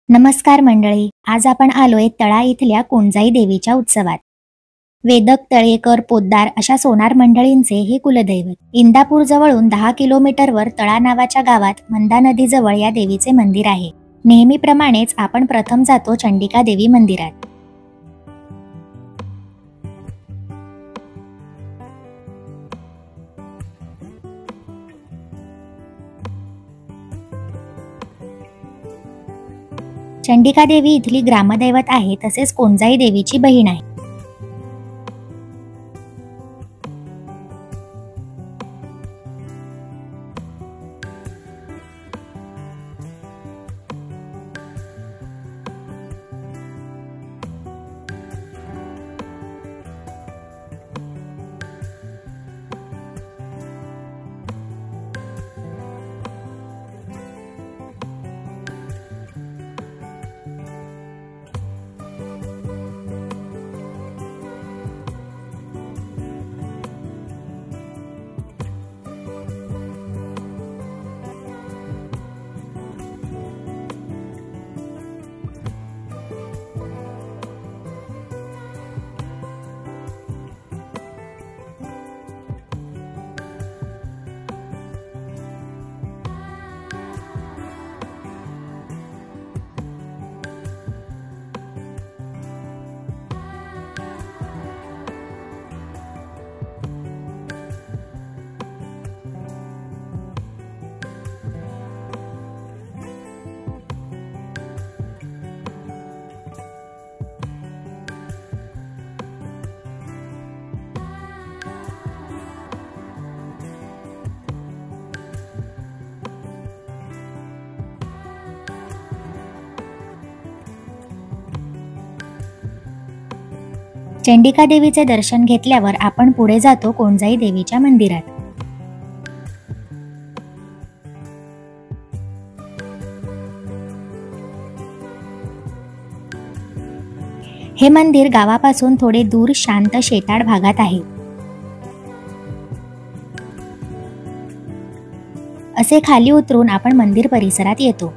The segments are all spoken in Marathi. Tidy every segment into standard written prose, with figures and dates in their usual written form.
नमस्कार मंडळी, आज आपण आलोय तळा इथल्या कोणजाई देवीच्या उत्सवात। वेदक, तळेकर, पोद्दार अशा सोनार मंडळींचे हे कुलदैवत। इंदापूर जवळून 10 किलोमीटरवर तळा नावाच्या गावात मंदा नदीजवळ या देवीचे मंदिर आहे। नेहमीप्रमाणेच आपण प्रथम जातो चंडिका देवी मंदिरात। चंडिका देवी इथली ग्रामदैवत आहे, तसेच कोणजाई देवीची बहीण आहे। चंडिका देवीचे दर्शन घेतल्यावर आपण पुढे जातो कोणजाई देवीच्या मंदिरात। हे मंदिर गावापासून थोडे दूर शांत शेताळ भागात आहे। असे खाली उतरून आपण मंदिर परिसरात येतो।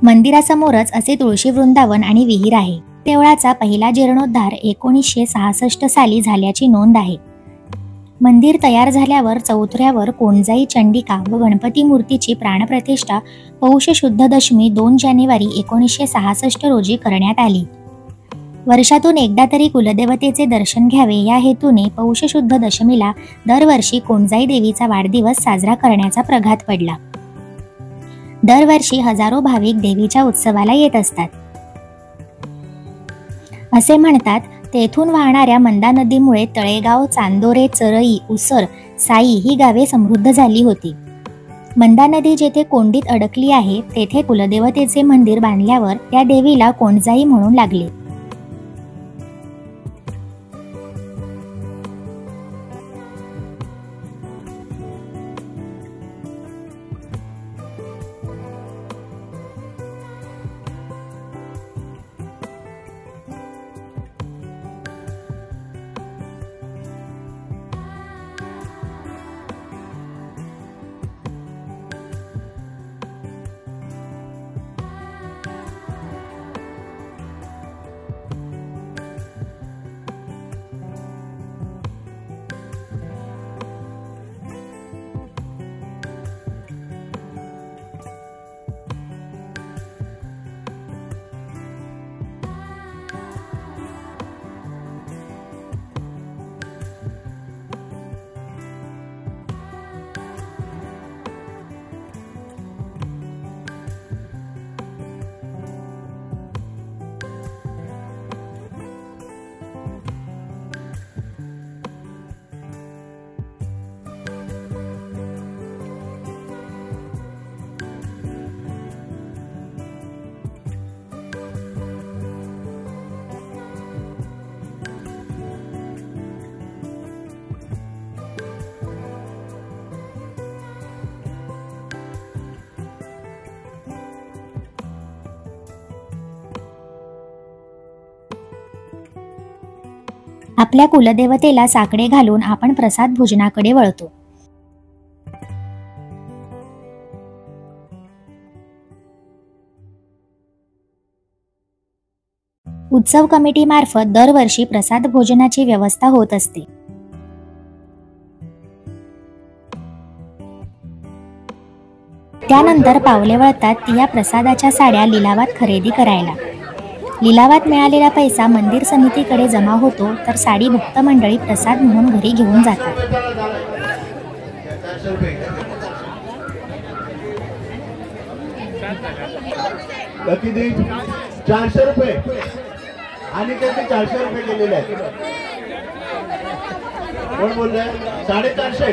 मंदिरासमोरच असे तुळशी वृंदावन आणि विहीर आहे। देवळाचा पहिला जीर्णोद्धार 1966 साली झाल्याची नोंद आहे। मंदिर तयार झाल्यावर चौथऱ्यावर कोणजाई, चंडिका व गणपती मूर्तीची प्राणप्रतिष्ठा पौष शुद्ध दशमी 2 जानेवारी 1966 रोजी करण्यात आली। वर्षातून एकदा तरी कुलदेवतेचे दर्शन घ्यावे या हेतूने पौष शुद्ध दशमीला दरवर्षी कोणजाई देवीचा वाढदिवस साजरा करण्याचा प्रघात पडला। दरवर्षी हजारो भाविक देवीच्या उत्सवाला येत असतात। असे म्हणतात, तेथून वाहणाऱ्या मंदा नदीमुळे तळेगाव, चांदोरे, चरई, उसर, साई ही गावे समृद्ध झाली होती। मंदा नदी जेथे कोंडीत अडकली आहे, तेथे कुलदेवतेचे मंदिर बांधल्यावर त्या देवीला कोणजाई म्हणून लागले। आपल्या कुलदेवतेला साकडे घालून आपण प्रसाद भोजनाकडे वळतो. उत्सव कमिटीमार्फत दरवर्षी प्रसाद भोजनाची व्यवस्था होत असते. त्यानंतर पावले वळतात या प्रसादाच्या साड्या लिलावात खरेदी करायला. लिलावात मिळालेला पैसा मंदिर समितीकडे जमा होतो, तर साडी भक्त मंडळी प्रसाद म्हणून घरी घेऊन जातात. किती 400 रुपये आणि त्याचे 400 रुपये गेलेले आहेत. कोण बोललाय? 450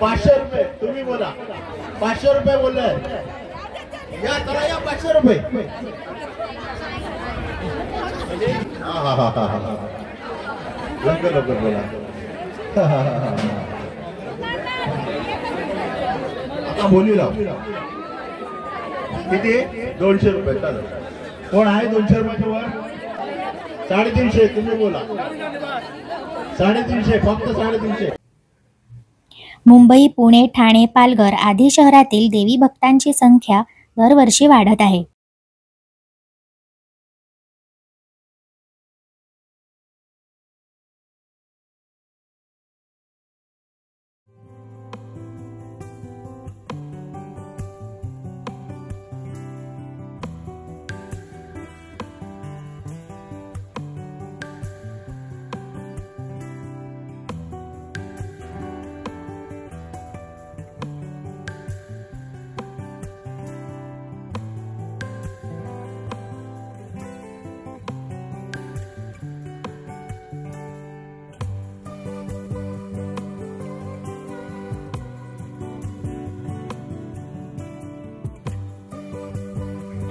500 रुपये. तुम्ही बोला 500 रुपये बोललाय. या चला या 500 रुपये. लवकर लवकर बोला. आता बोली लाव. किती? 200 रुपये. चालेल. कोण आहे 200 रुपयाच्या वर? 350. तुम्ही बोला 350. फक्त 350. मुंबई, पुणे, ठाणे, पालघर आदी शहरातील देवी भक्तांची संख्या दरवर्षी वाढत आहे.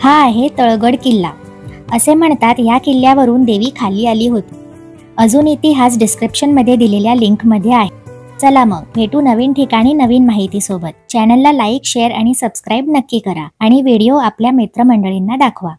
हा आहे तळगड किल्ला. असे म्हणतात या किल्ल्यावरून देवी खाली आली होती. अजून इतिहास डिस्क्रिप्शन मध्ये दिलेल्या लिंक मध्ये आहे. चला मग भेटू नवीन ठिकाणी नवीन माहिती सोबत. चॅनलला लाईक, शेअर आणि सबस्क्राईब नक्की करा आणि व्हिडिओ आपल्या मित्रमंडळींना दाखवा.